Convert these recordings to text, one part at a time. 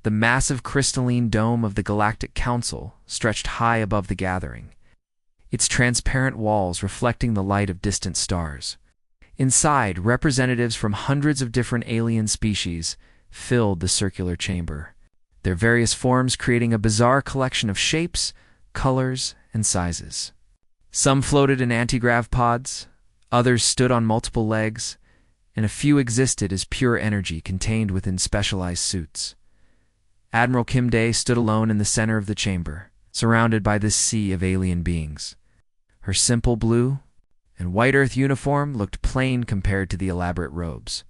The massive crystalline dome of the Galactic Council stretched high above the gathering, its transparent walls reflecting the light of distant stars. Inside, representatives from hundreds of different alien species filled the circular chamber, their various forms creating a bizarre collection of shapes, colors, and sizes. Some floated in antigrav pods, others stood on multiple legs, and a few existed as pure energy contained within specialized suits. Admiral Kim Day stood alone in the center of the chamber, surrounded by this sea of alien beings. Her simple blue and white Earth uniform looked plain compared to the elaborate robes,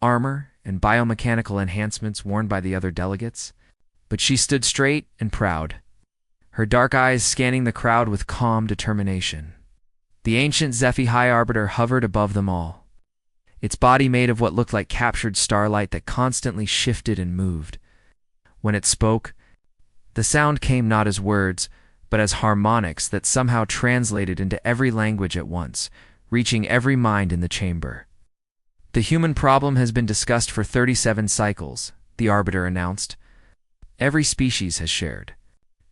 armor, and biomechanical enhancements worn by the other delegates, but she stood straight and proud, her dark eyes scanning the crowd with calm determination. The ancient Zephi High Arbiter hovered above them all, its body made of what looked like captured starlight that constantly shifted and moved. When it spoke, the sound came not as words, but as harmonics that somehow translated into every language at once, reaching every mind in the chamber. "The human problem has been discussed for 37 cycles," the Arbiter announced. "Every species has shared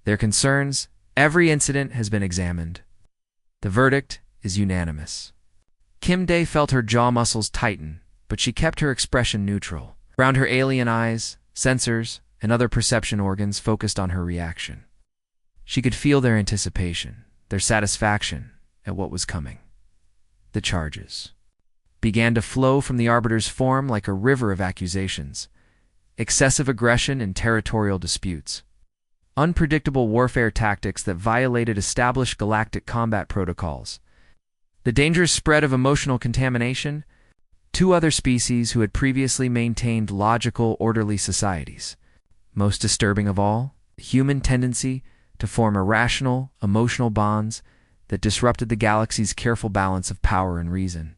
their concerns, every incident has been examined. The verdict is unanimous." Kim Day felt her jaw muscles tighten, but she kept her expression neutral. Around her alien eyes, sensors, and other perception organs focused on her reaction. She could feel their anticipation, their satisfaction at what was coming. The charges began to flow from the Arbiter's form like a river of accusations, excessive aggression and territorial disputes, unpredictable warfare tactics that violated established galactic combat protocols, the dangerous spread of emotional contamination, two other species who had previously maintained logical, orderly societies. Most disturbing of all, the human tendency to form irrational, emotional bonds that disrupted the galaxy's careful balance of power and reason.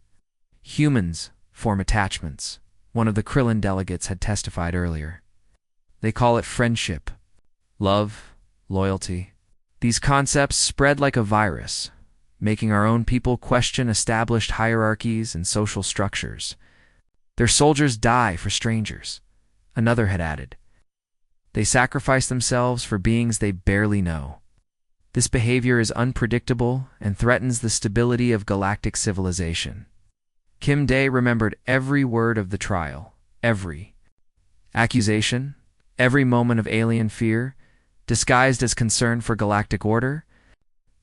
Humans form attachments, one of the Krillin delegates had testified earlier. They call it friendship, love, loyalty. These concepts spread like a virus, making our own people question established hierarchies and social structures. "Their soldiers die for strangers," another had added. "They sacrifice themselves for beings they barely know." This behavior is unpredictable and threatens the stability of galactic civilization. Kim Day remembered every word of the trial, every accusation, every moment of alien fear, disguised as concern for galactic order.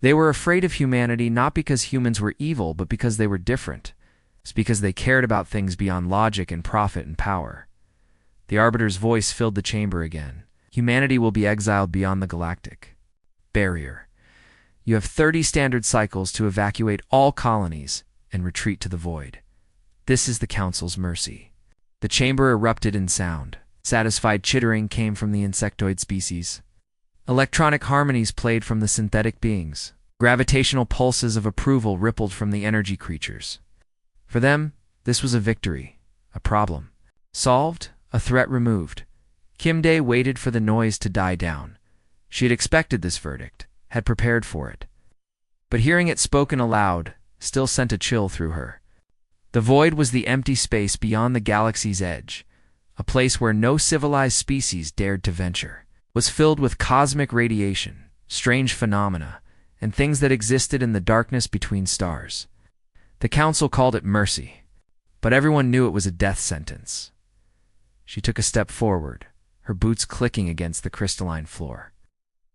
They were afraid of humanity not because humans were evil, but because they were different. It's because they cared about things beyond logic and profit and power. The Arbiter's voice filled the chamber again. "Humanity will be exiled beyond the galactic barrier. You have 30 standard cycles to evacuate all colonies and retreat to the void. This is the Council's mercy." The chamber erupted in sound. Satisfied chittering came from the insectoid species. Electronic harmonies played from the synthetic beings. Gravitational pulses of approval rippled from the energy creatures. For them, this was a victory, a problem solved, a threat removed. Kim Day waited for the noise to die down. She had expected this verdict, had prepared for it. But hearing it spoken aloud still sent a chill through her. The void was the empty space beyond the galaxy's edge, a place where no civilized species dared to venture. It was filled with cosmic radiation, strange phenomena, and things that existed in the darkness between stars. The Council called it mercy, but everyone knew it was a death sentence. She took a step forward, her boots clicking against the crystalline floor.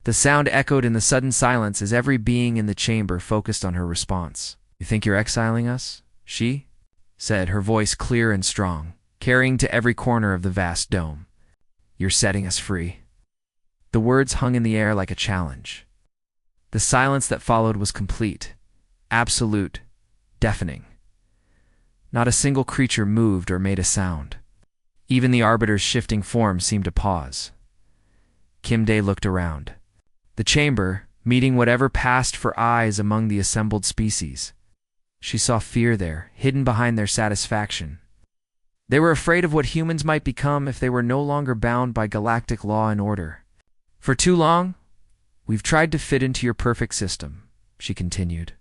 The sound echoed in the sudden silence as every being in the chamber focused on her response. "You think you're exiling us?" she said, her voice clear and strong, carrying to every corner of the vast dome. "You're setting us free." The words hung in the air like a challenge. The silence that followed was complete, absolute, deafening. Not a single creature moved or made a sound. Even the Arbiter's shifting form seemed to pause. Kim Day looked around. The chamber, meeting whatever passed for eyes among the assembled species. She saw fear there, hidden behind their satisfaction. They were afraid of what humans might become if they were no longer bound by galactic law and order. "For too long, we've tried to fit into your perfect system," she continued.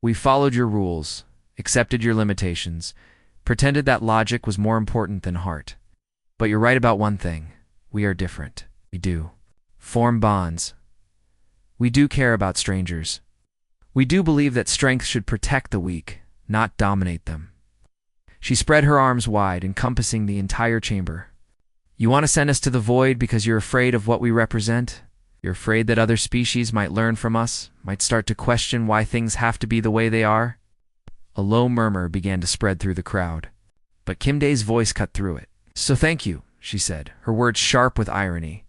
"We followed your rules, accepted your limitations, pretended that logic was more important than heart. But you're right about one thing. We are different. We do form bonds. We do care about strangers. We do believe that strength should protect the weak, not dominate them. She spread her arms wide, encompassing the entire chamber. You want to send us to the void because you're afraid of what we represent? You're afraid that other species might learn from us, might start to question why things have to be the way they are? A low murmur began to spread through the crowd, but Kim Dae's voice cut through it. So thank you, she said, her words sharp with irony.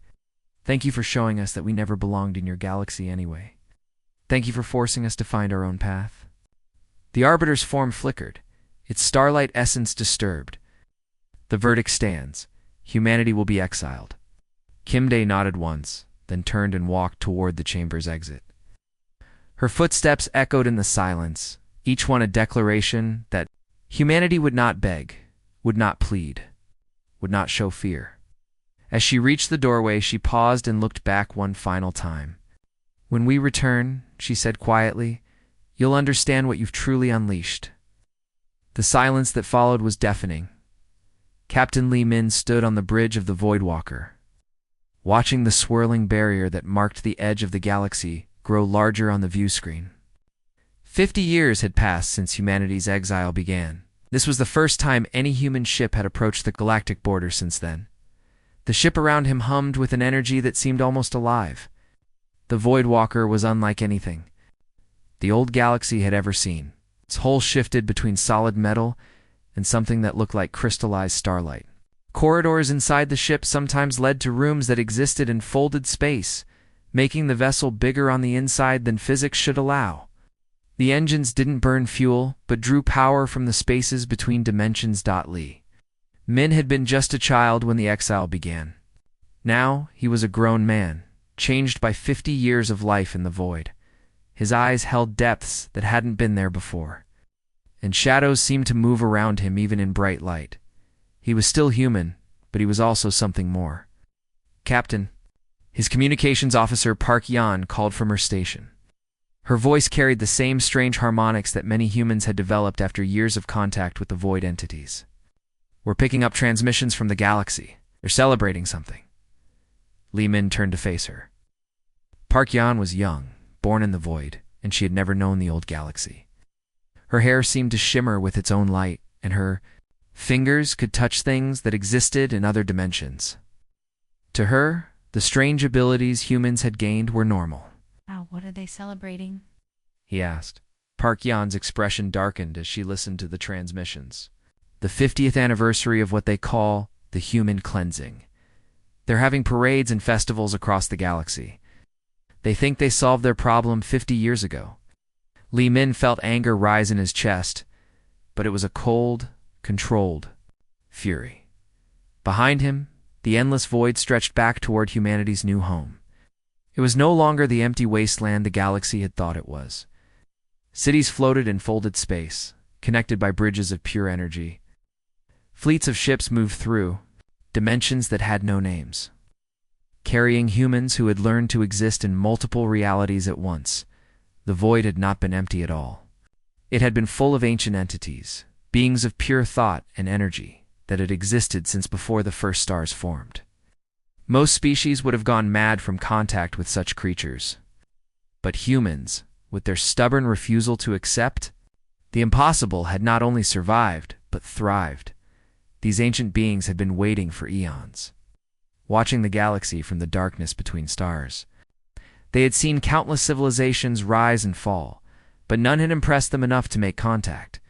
Thank you for showing us that we never belonged in your galaxy anyway. Thank you for forcing us to find our own path. The Arbiter's form flickered, its starlight essence disturbed. The verdict stands. Humanity will be exiled. Kim Dae nodded once, then turned and walked toward the chamber's exit. Her footsteps echoed in the silence, each one a declaration that humanity would not beg, would not plead, would not show fear. As she reached the doorway, she paused and looked back one final time. When we return, she said quietly, you'll understand what you've truly unleashed. The silence that followed was deafening. Captain Lee Min stood on the bridge of the Voidwalker, watching the swirling barrier that marked the edge of the galaxy grow larger on the view screen. 50 years had passed since humanity's exile began. This was the first time any human ship had approached the galactic border since then. The ship around him hummed with an energy that seemed almost alive. The Voidwalker was unlike anything the old galaxy had ever seen. Its hull shifted between solid metal and something that looked like crystallized starlight. Corridors inside the ship sometimes led to rooms that existed in folded space, making the vessel bigger on the inside than physics should allow. The engines didn't burn fuel, but drew power from the spaces between dimensions. Lee Min had been just a child when the exile began. Now he was a grown man, changed by 50 years of life in the void. His eyes held depths that hadn't been there before, and shadows seemed to move around him even in bright light. He was still human, but he was also something more. Captain, his communications officer Park Yan called from her station. Her voice carried the same strange harmonics that many humans had developed after years of contact with the void entities. We're picking up transmissions from the galaxy. They're celebrating something. Lee Min turned to face her. Park Yan was young, born in the void, and she had never known the old galaxy. Her hair seemed to shimmer with its own light, and her fingers could touch things that existed in other dimensions. To her, the strange abilities humans had gained were normal. Wow, what are they celebrating? He asked. Park Yan's expression darkened as she listened to the transmissions. The 50th anniversary of what they call the human cleansing. They're having parades and festivals across the galaxy. They think they solved their problem 50 years ago. Lee Min felt anger rise in his chest, but it was a cold, controlled fury. Behind him, the endless void stretched back toward humanity's new home. It was no longer the empty wasteland the galaxy had thought it was. Cities floated in folded space, connected by bridges of pure energy. Fleets of ships moved through, dimensions that had no names, carrying humans who had learned to exist in multiple realities at once. The void had not been empty at all. It had been full of ancient entities, beings of pure thought and energy that had existed since before the first stars formed. Most species would have gone mad from contact with such creatures. But humans, with their stubborn refusal to accept the impossible, had not only survived, but thrived. These ancient beings had been waiting for eons, watching the galaxy from the darkness between stars. They had seen countless civilizations rise and fall, but none had impressed them enough to make contact.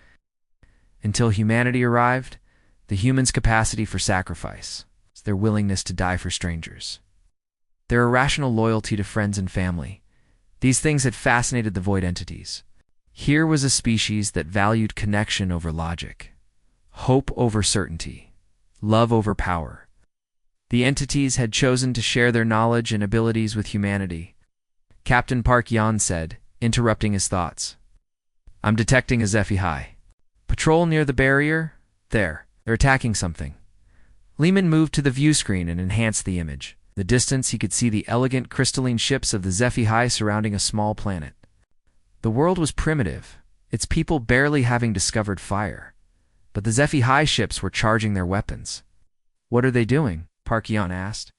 Until humanity arrived, the humans' capacity for sacrifice, their willingness to die for strangers, their irrational loyalty to friends and family. These things had fascinated the void entities. Here was a species that valued connection over logic, hope over certainty, love over power. The entities had chosen to share their knowledge and abilities with humanity. Captain Park Yan said, interrupting his thoughts. I'm detecting a HFY patrol near the barrier. They're attacking something. Lehman moved to the view screen and enhanced the image. In the distance, he could see the elegant crystalline ships of the HFY surrounding a small planet. The world was primitive, its people barely having discovered fire. But the HFY ships were charging their weapons. What are they doing? Park Yan asked.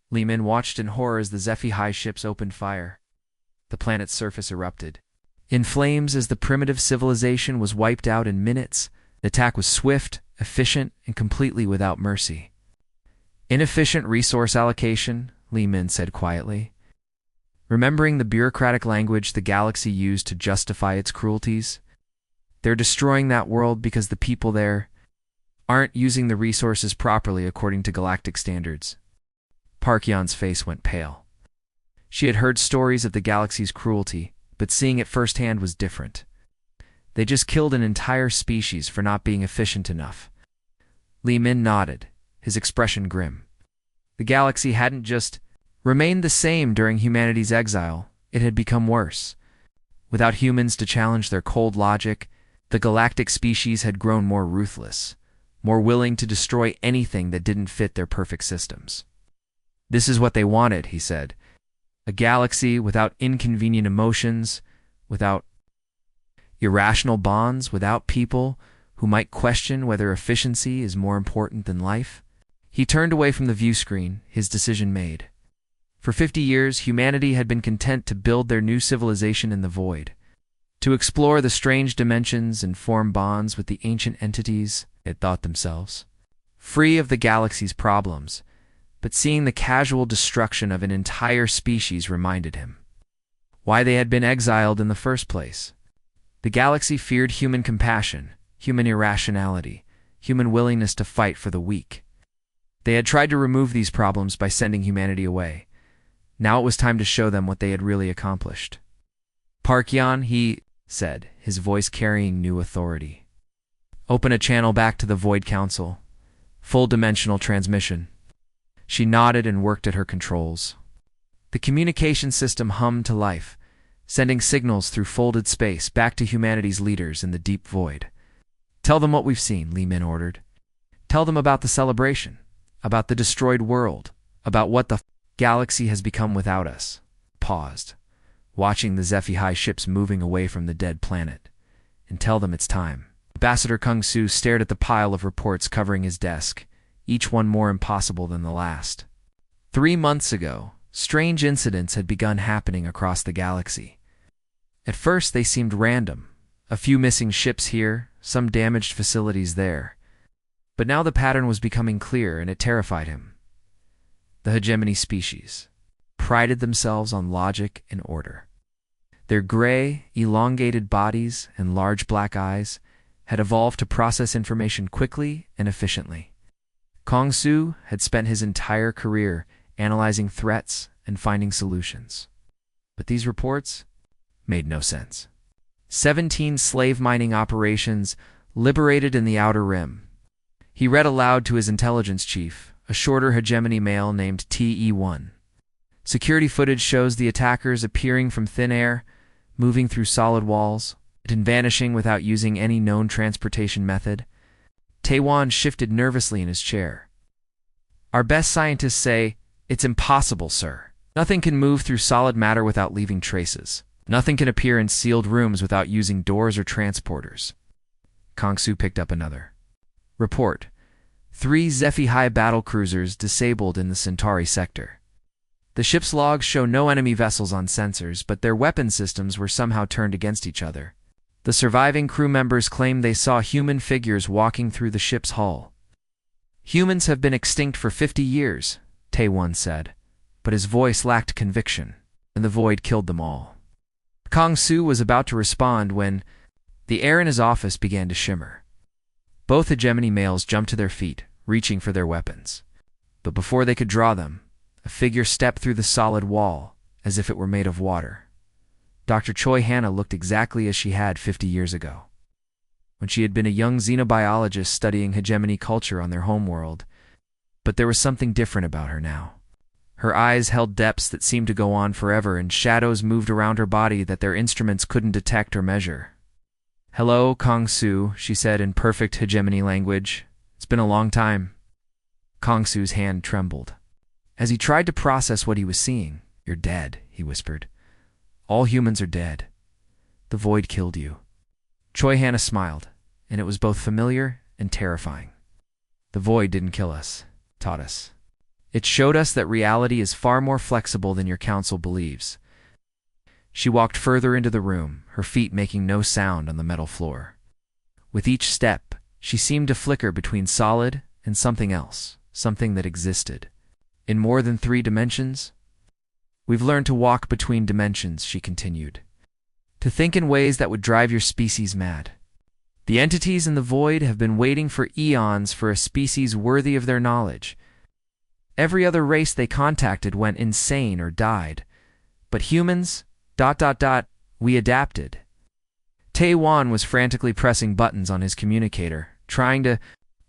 Li Min watched in horror as the HFY ships opened fire. The planet's surface erupted. In flames as the primitive civilization was wiped out in minutes, the attack was swift, efficient, and completely without mercy. Inefficient resource allocation, Li Min said quietly. Remembering the bureaucratic language the galaxy used to justify its cruelties, they're destroying that world because the people there aren't using the resources properly according to galactic standards. Park Yan's face went pale. She had heard stories of the galaxy's cruelty, but seeing it firsthand was different. They just killed an entire species for not being efficient enough. Li Min nodded, his expression grim. The galaxy hadn't just remained the same during humanity's exile, it had become worse. Without humans to challenge their cold logic, the galactic species had grown more ruthless, more willing to destroy anything that didn't fit their perfect systems. This is what they wanted, he said. A galaxy without inconvenient emotions, without irrational bonds, without people who might question whether efficiency is more important than life. He turned away from the view screen, his decision made. For 50 years, humanity had been content to build their new civilization in the void, to explore the strange dimensions and form bonds with the ancient entities they had thought themselves, free of the galaxy's problems. But seeing the casual destruction of an entire species reminded him why they had been exiled in the first place. The galaxy feared human compassion, human irrationality, human willingness to fight for the weak. They had tried to remove these problems by sending humanity away. Now it was time to show them what they had really accomplished. Park Yan, he said, his voice carrying new authority. Open a channel back to the Void Council. Full-dimensional transmission. She nodded and worked at her controls. The communication system hummed to life, sending signals through folded space back to humanity's leaders in the deep void. Tell them what we've seen, Li Min ordered. Tell them about the celebration, about the destroyed world, about what the galaxy has become without us. Paused, watching the HFY ships moving away from the dead planet. And tell them it's time. Ambassador Kung Su stared at the pile of reports covering his desk, each one more impossible than the last. 3 months ago, strange incidents had begun happening across the galaxy. At first they seemed random, a few missing ships here, some damaged facilities there. But now the pattern was becoming clear and it terrified him. The hegemony species prided themselves on logic and order. Their gray, elongated bodies and large black eyes had evolved to process information quickly and efficiently. Kong Su had spent his entire career analyzing threats and finding solutions. But these reports made no sense. 17 slave mining operations liberated in the Outer Rim. He read aloud to his intelligence chief, a shorter hegemony male named TE1. Security footage shows the attackers appearing from thin air, moving through solid walls, and vanishing without using any known transportation method. Taewan shifted nervously in his chair. Our best scientists say, it's impossible, sir. Nothing can move through solid matter without leaving traces. Nothing can appear in sealed rooms without using doors or transporters. Kong Su picked up another. Report. 3 HFY battle cruisers disabled in the Centauri sector. The ship's logs show no enemy vessels on sensors, but their weapon systems were somehow turned against each other. The surviving crew members claim they saw human figures walking through the ship's hull. Humans have been extinct for 50 years, Tae-Won said, but his voice lacked conviction, and the void killed them all. Kong Su was about to respond when the air in his office began to shimmer. Both hegemony males jumped to their feet, reaching for their weapons. But before they could draw them, a figure stepped through the solid wall, as if it were made of water. Dr. Choi Hannah looked exactly as she had 50 years ago, when she had been a young xenobiologist studying hegemony culture on their homeworld. But there was something different about her now. Her eyes held depths that seemed to go on forever, and shadows moved around her body that their instruments couldn't detect or measure. Hello, Kong Su, she said in perfect hegemony language. It's been a long time. Kong Su's hand trembled. As he tried to process what he was seeing, You're dead, he whispered. All humans are dead. The void killed you. Choi Hannah smiled, and it was both familiar and terrifying. The void didn't kill us, taught us. It showed us that reality is far more flexible than your council believes. She walked further into the room, her feet making no sound on the metal floor. With each step, she seemed to flicker between solid and something else, something that existed. In more than 3 dimensions? We've learned to walk between dimensions, she continued. To think in ways that would drive your species mad. The entities in the void have been waiting for eons for a species worthy of their knowledge. Every other race they contacted went insane or died. But humans, we adapted. Taiwan was frantically pressing buttons on his communicator, trying to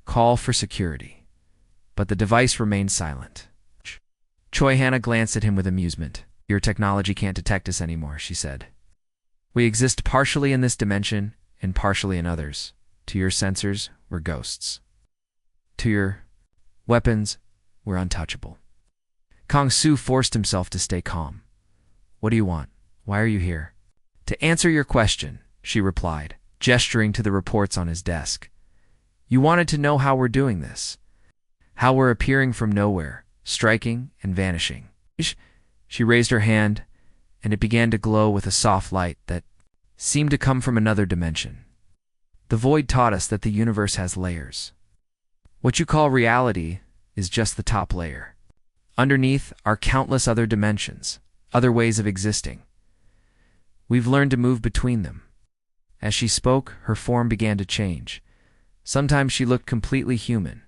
call for security. But the device remained silent. Choi Hannah glanced at him with amusement. Your technology can't detect us anymore, she said. We exist partially in this dimension and partially in others. To your sensors, we're ghosts. To your weapons, we're untouchable. Kong Su forced himself to stay calm. What do you want? Why are you here? To answer your question, she replied, gesturing to the reports on his desk. You wanted to know how we're doing this. How we're appearing from nowhere, striking and vanishing. She raised her hand, and it began to glow with a soft light that seemed to come from another dimension. The void taught us that the universe has layers. What you call reality is just the top layer. Underneath are countless other dimensions, other ways of existing. We've learned to move between them. As she spoke, her form began to change. Sometimes she looked completely human.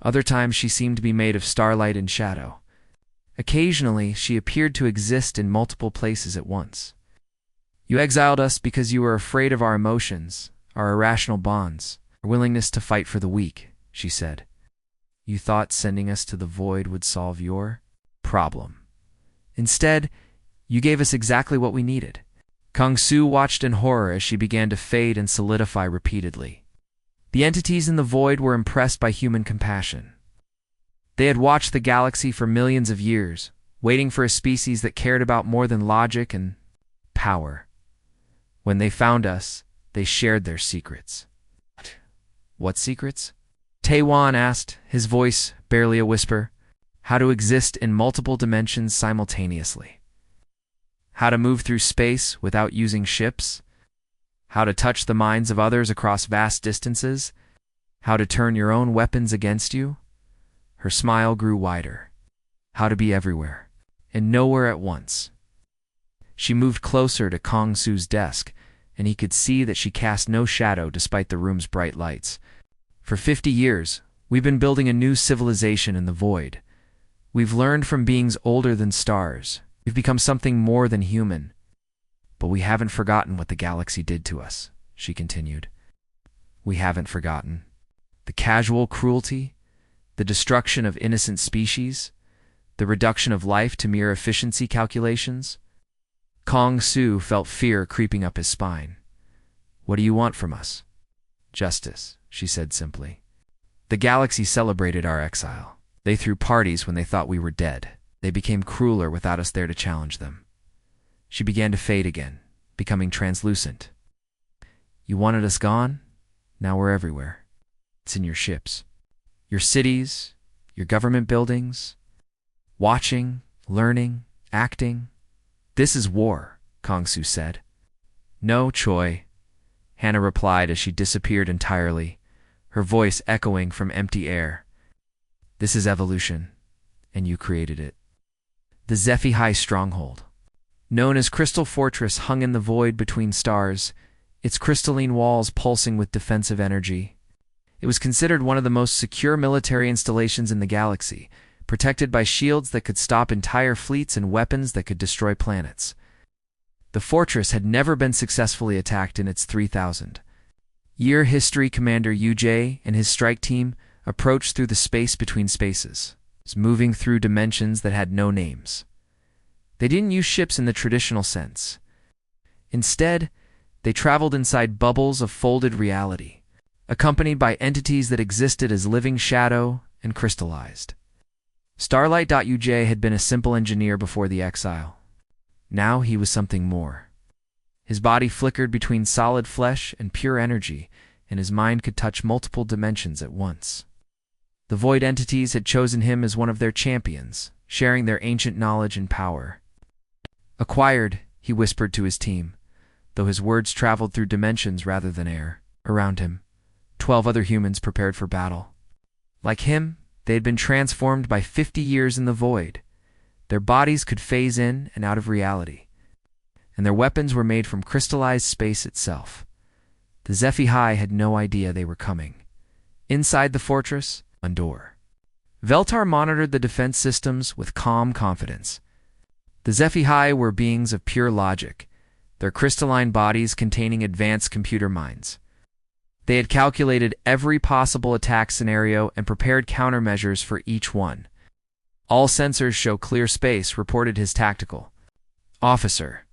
Other times she seemed to be made of starlight and shadow. Occasionally, she appeared to exist in multiple places at once. You exiled us because you were afraid of our emotions, our irrational bonds, our willingness to fight for the weak, she said. You thought sending us to the void would solve your problem. Instead, you gave us exactly what we needed. Kong Su watched in horror as she began to fade and solidify repeatedly. The entities in the void were impressed by human compassion. They had watched the galaxy for millions of years, waiting for a species that cared about more than logic and power. When they found us, they shared their secrets. What secrets? Taiwan asked, his voice barely a whisper. How to exist in multiple dimensions simultaneously. How to move through space without using ships. How to touch the minds of others across vast distances. How to turn your own weapons against you. Her smile grew wider. How to be everywhere, and nowhere at once. She moved closer to Kong Su's desk, and he could see that she cast no shadow despite the room's bright lights. For 50 years, we've been building a new civilization in the void. We've learned from beings older than stars. We've become something more than human. But we haven't forgotten what the galaxy did to us, she continued. We haven't forgotten. The casual cruelty, the destruction of innocent species, the reduction of life to mere efficiency calculations. Kong Su felt fear creeping up his spine. What do you want from us? Justice, she said simply. The galaxy celebrated our exile. They threw parties when they thought we were dead. They became crueler without us there to challenge them. She began to fade again, becoming translucent. You wanted us gone? Now we're everywhere. It's in your ships, your cities, your government buildings, watching, learning, acting. This is war, Kong Su said. No, Choi, Hannah replied as she disappeared entirely, her voice echoing from empty air. This is evolution, and you created it. The HFY stronghold. Known as Crystal Fortress hung in the void between stars, its crystalline walls pulsing with defensive energy. It was considered one of the most secure military installations in the galaxy, protected by shields that could stop entire fleets and weapons that could destroy planets. The fortress had never been successfully attacked in its 3,000-year history. Commander UJ and his strike team approached through the space between spaces, moving through dimensions that had no names. They didn't use ships in the traditional sense. Instead, they traveled inside bubbles of folded reality, accompanied by entities that existed as living shadow and crystallized. Starlight.UJ had been a simple engineer before the exile. Now he was something more. His body flickered between solid flesh and pure energy, and his mind could touch multiple dimensions at once. The void entities had chosen him as one of their champions, sharing their ancient knowledge and power. Acquired, he whispered to his team, though his words traveled through dimensions rather than air. Around him, 12 other humans prepared for battle. Like him, they had been transformed by 50 years in the void. Their bodies could phase in and out of reality, and their weapons were made from crystallized space itself. The HFY had no idea they were coming. Inside the fortress, a door. Veltar monitored the defense systems with calm confidence. The HFY were beings of pure logic, their crystalline bodies containing advanced computer minds. They had calculated every possible attack scenario and prepared countermeasures for each one. All sensors show clear space, reported his tactical officer.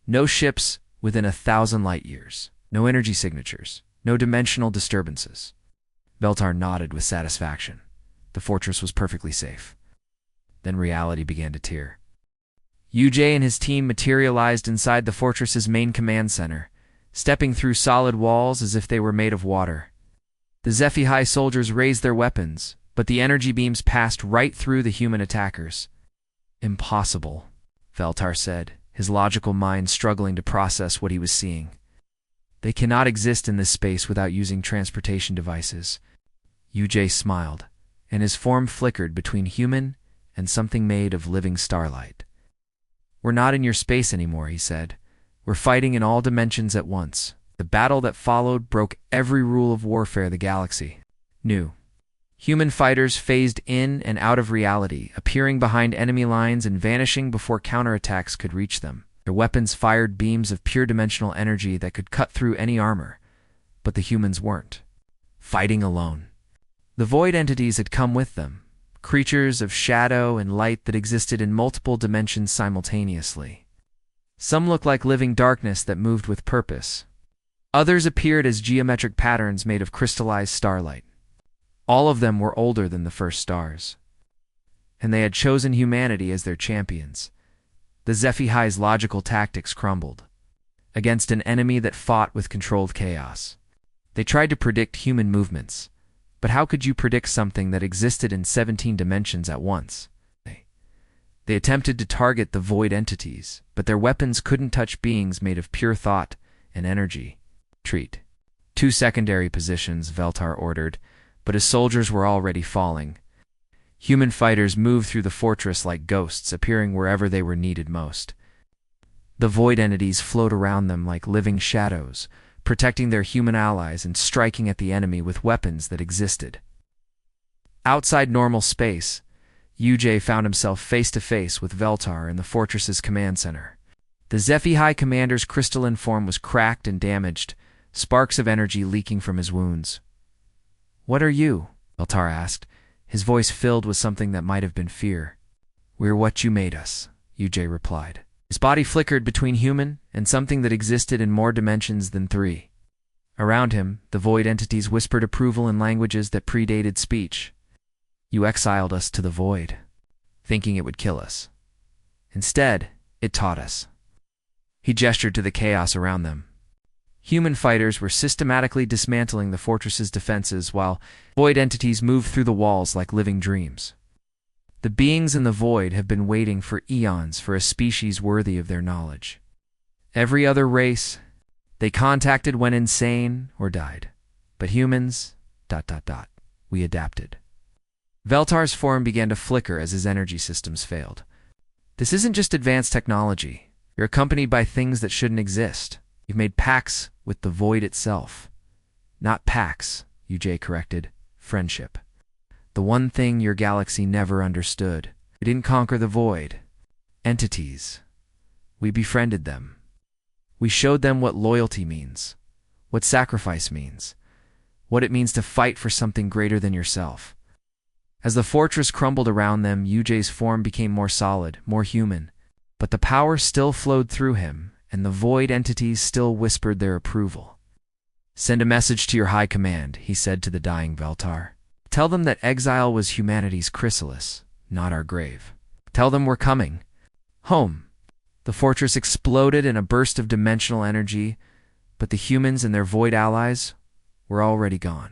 No ships within 1,000 light years. No energy signatures. No dimensional disturbances. Veltar nodded with satisfaction. The fortress was perfectly safe. Then reality began to tear. UJ and his team materialized inside the fortress's main command center, stepping through solid walls as if they were made of water. The HFY soldiers raised their weapons, but the energy beams passed right through the human attackers. Impossible, Veltar said, his logical mind struggling to process what he was seeing. They cannot exist in this space without using transportation devices. UJ smiled, and his form flickered between human and something made of living starlight. We're not in your space anymore, he said. We're fighting in all dimensions at once. The battle that followed broke every rule of warfare the galaxy knew. Human fighters phased in and out of reality, appearing behind enemy lines and vanishing before counterattacks could reach them. Their weapons fired beams of pure dimensional energy that could cut through any armor, but the humans weren't. Fighting alone. The void entities had come with them, creatures of shadow and light that existed in multiple dimensions simultaneously. Some looked like living darkness that moved with purpose. Others appeared as geometric patterns made of crystallized starlight. All of them were older than the first stars, and they had chosen humanity as their champions. The HFY's logical tactics crumbled against an enemy that fought with controlled chaos. They tried to predict human movements, but how could you predict something that existed in 17 dimensions at once? They attempted to target the void entities, but their weapons couldn't touch beings made of pure thought and energy. Retreat. 2 secondary positions, Veltar ordered, but his soldiers were already falling. Human fighters moved through the fortress like ghosts, appearing wherever they were needed most. The void entities flowed around them like living shadows, protecting their human allies and striking at the enemy with weapons that existed. Outside normal space, UJ found himself face-to-face with Veltar in the fortress's command center. The HFY commander's crystalline form was cracked and damaged, sparks of energy leaking from his wounds. "What are you?" Veltar asked, his voice filled with something that might have been fear. "We're what you made us," UJ replied. His body flickered between human and something that existed in more dimensions than 3. Around him, the void entities whispered approval in languages that predated speech. "You exiled us to the void, thinking it would kill us. Instead, it taught us." He gestured to the chaos around them. Human fighters were systematically dismantling the fortress's defenses while void entities moved through the walls like living dreams. The beings in the void have been waiting for eons for a species worthy of their knowledge. Every other race they contacted went insane or died. But humans, ... we adapted. Veltar's form began to flicker as his energy systems failed. This isn't just advanced technology. You're accompanied by things that shouldn't exist. You've made pacts with the void itself. Not pacts, UJ corrected. Friendship. The one thing your galaxy never understood. We didn't conquer the void. Entities. We befriended them. We showed them what loyalty means, what sacrifice means, what it means to fight for something greater than yourself. As the fortress crumbled around them, UJ's form became more solid, more human, but the power still flowed through him, and the void entities still whispered their approval. "Send a message to your high command," he said to the dying Veltar. "Tell them that exile was humanity's chrysalis, not our grave. Tell them we're coming. Home." The fortress exploded in a burst of dimensional energy, but the humans and their void allies were already gone.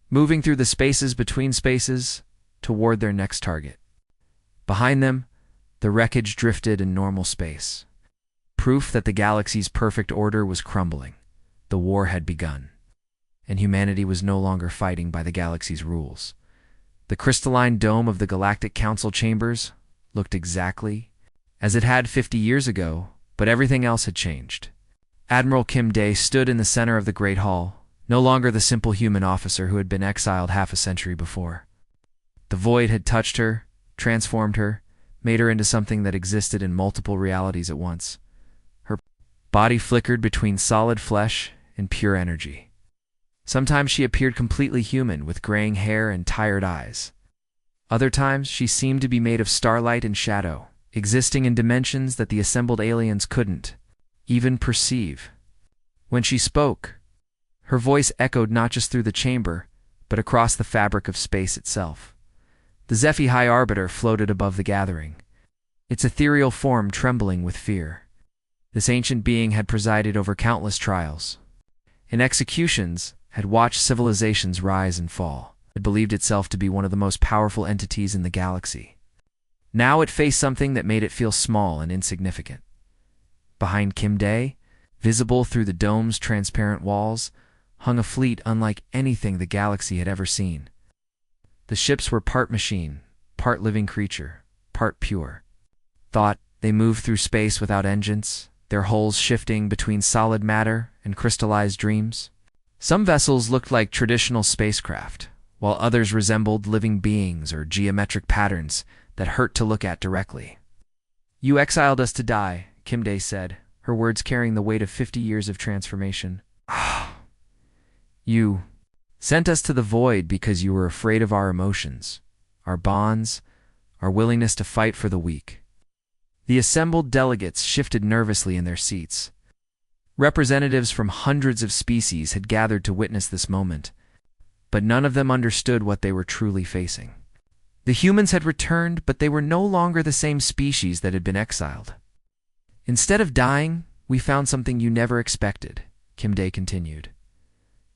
moving through the spaces between spaces toward their next target. Behind them, the wreckage drifted in normal space. Proof that the galaxy's perfect order was crumbling. The war had begun, and humanity was no longer fighting by the galaxy's rules. The crystalline dome of the Galactic Council chambers looked exactly as it had 50 years ago, but everything else had changed. Admiral Kim Dae stood in the center of the Great Hall, no longer the simple human officer who had been exiled half a century before. The void had touched her, transformed her, made her into something that existed in multiple realities at once. Her body flickered between solid flesh and pure energy. Sometimes she appeared completely human, with graying hair and tired eyes. Other times she seemed to be made of starlight and shadow, existing in dimensions that the assembled aliens couldn't even perceive. When she spoke, her voice echoed not just through the chamber, but across the fabric of space itself. The Zephi High Arbiter floated above the gathering, its ethereal form trembling with fear. This ancient being had presided over countless trials and executions, had watched civilizations rise and fall. It believed itself to be one of the most powerful entities in the galaxy. Now it faced something that made it feel small and insignificant. Behind Kim Dae, visible through the dome's transparent walls, hung a fleet unlike anything the galaxy had ever seen. The ships were part machine, part living creature, part pure thought. They moved through space without engines, their hulls shifting between solid matter and crystallized dreams. Some vessels looked like traditional spacecraft, while others resembled living beings or geometric patterns that hurt to look at directly. "You exiled us to die," Kim Dae said, her words carrying the weight of 50 years of transformation. "You sent us to the void because you were afraid of our emotions, our bonds, our willingness to fight for the weak." The assembled delegates shifted nervously in their seats. Representatives from hundreds of species had gathered to witness this moment, but none of them understood what they were truly facing. The humans had returned, but they were no longer the same species that had been exiled. "Instead of dying, we found something you never expected," Kim Dae continued.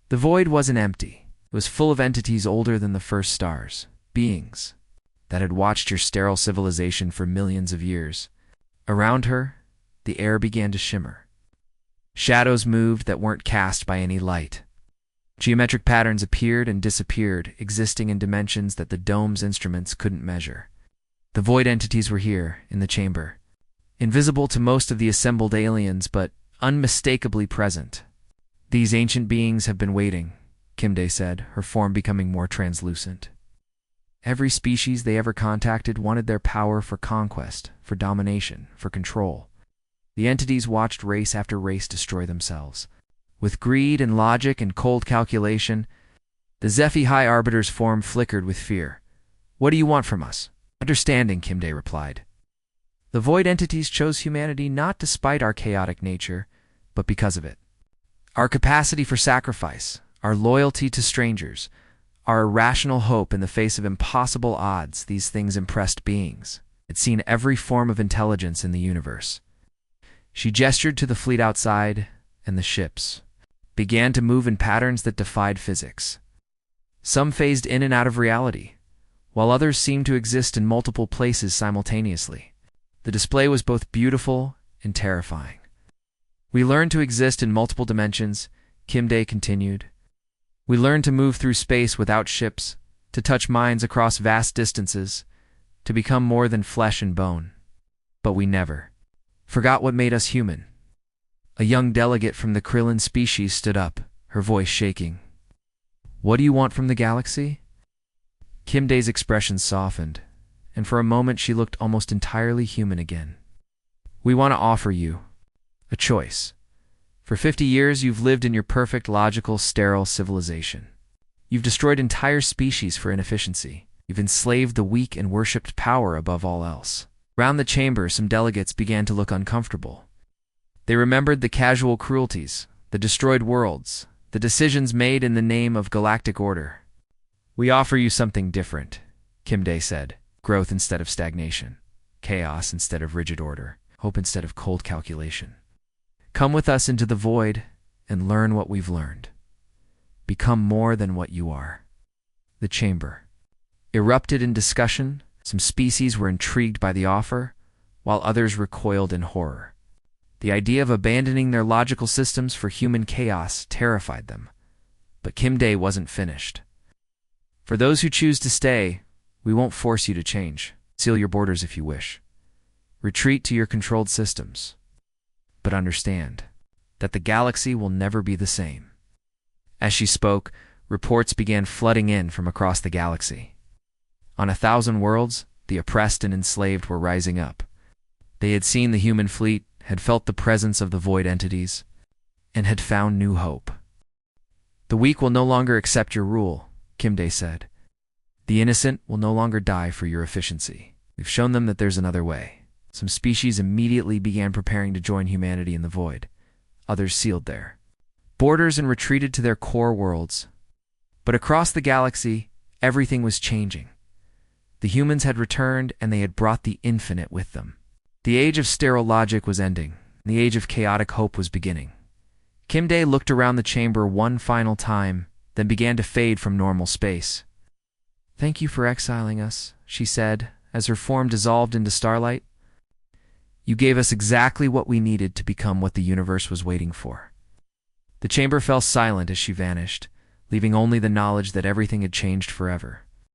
"The void wasn't empty. It was full of entities older than the first stars, beings that had watched your sterile civilization for millions of years." Around her, the air began to shimmer. Shadows moved that weren't cast by any light. Geometric patterns appeared and disappeared, existing in dimensions that the dome's instruments couldn't measure. The void entities were here, in the chamber, invisible to most of the assembled aliens, but unmistakably present. "These ancient beings have been waiting," Kim Dae said, her form becoming more translucent. "Every species they ever contacted wanted their power for conquest, for domination, for control. The entities watched race after race destroy themselves. With greed and logic and cold calculation, the Zephi High Arbiter's form flickered with fear. "What do you want from us?" "Understanding," Kim Dae replied. "The void entities chose humanity not despite our chaotic nature, but because of it. Our capacity for sacrifice, our loyalty to strangers, our irrational hope in the face of impossible odds, these things impressed beings had seen every form of intelligence in the universe." She gestured to the fleet outside, and the ships began to move in patterns that defied physics. Some phased in and out of reality, while others seemed to exist in multiple places simultaneously. The display was both beautiful and terrifying. "We learned to exist in multiple dimensions," Kim Dae continued. "We learned to move through space without ships, to touch minds across vast distances, to become more than flesh and bone. But we never forgot what made us human." A young delegate from the Krillin species stood up, her voice shaking. "What do you want from the galaxy?" Kim Dae's expression softened, and for a moment she looked almost entirely human again. "We want to offer you a choice. For 50 years you've lived in your perfect, logical, sterile civilization. You've destroyed entire species for inefficiency. You've enslaved the weak and worshipped power above all else." Round the chamber, some delegates began to look uncomfortable. They remembered the casual cruelties, the destroyed worlds, the decisions made in the name of galactic order. "We offer you something different," Kim Dae said. "Growth instead of stagnation, chaos instead of rigid order, hope instead of cold calculation. Come with us into the void and learn what we've learned. Become more than what you are." The chamber erupted in discussion. Some species were intrigued by the offer, while others recoiled in horror. The idea of abandoning their logical systems for human chaos terrified them. But Kim Dae wasn't finished. For those who choose to stay, we won't force you to change. Seal your borders if you wish. Retreat to your controlled systems. But understand that the galaxy will never be the same. As she spoke, reports began flooding in from across the galaxy. On 1,000 worlds, the oppressed and enslaved were rising up. They had seen the human fleet, had felt the presence of the void entities, and had found new hope. The weak will no longer accept your rule, Kim Dae said. The innocent will no longer die for your efficiency. We've shown them that there's another way. Some species immediately began preparing to join humanity in the void. Others sealed their borders and retreated to their core worlds. But across the galaxy, everything was changing. The humans had returned, and they had brought the infinite with them. The age of sterile logic was ending, and the age of chaotic hope was beginning. Kim Dae looked around the chamber one final time, then began to fade from normal space. "Thank you for exiling us," she said, as her form dissolved into starlight. "You gave us exactly what we needed to become what the universe was waiting for." The chamber fell silent as she vanished, leaving only the knowledge that everything had changed forever.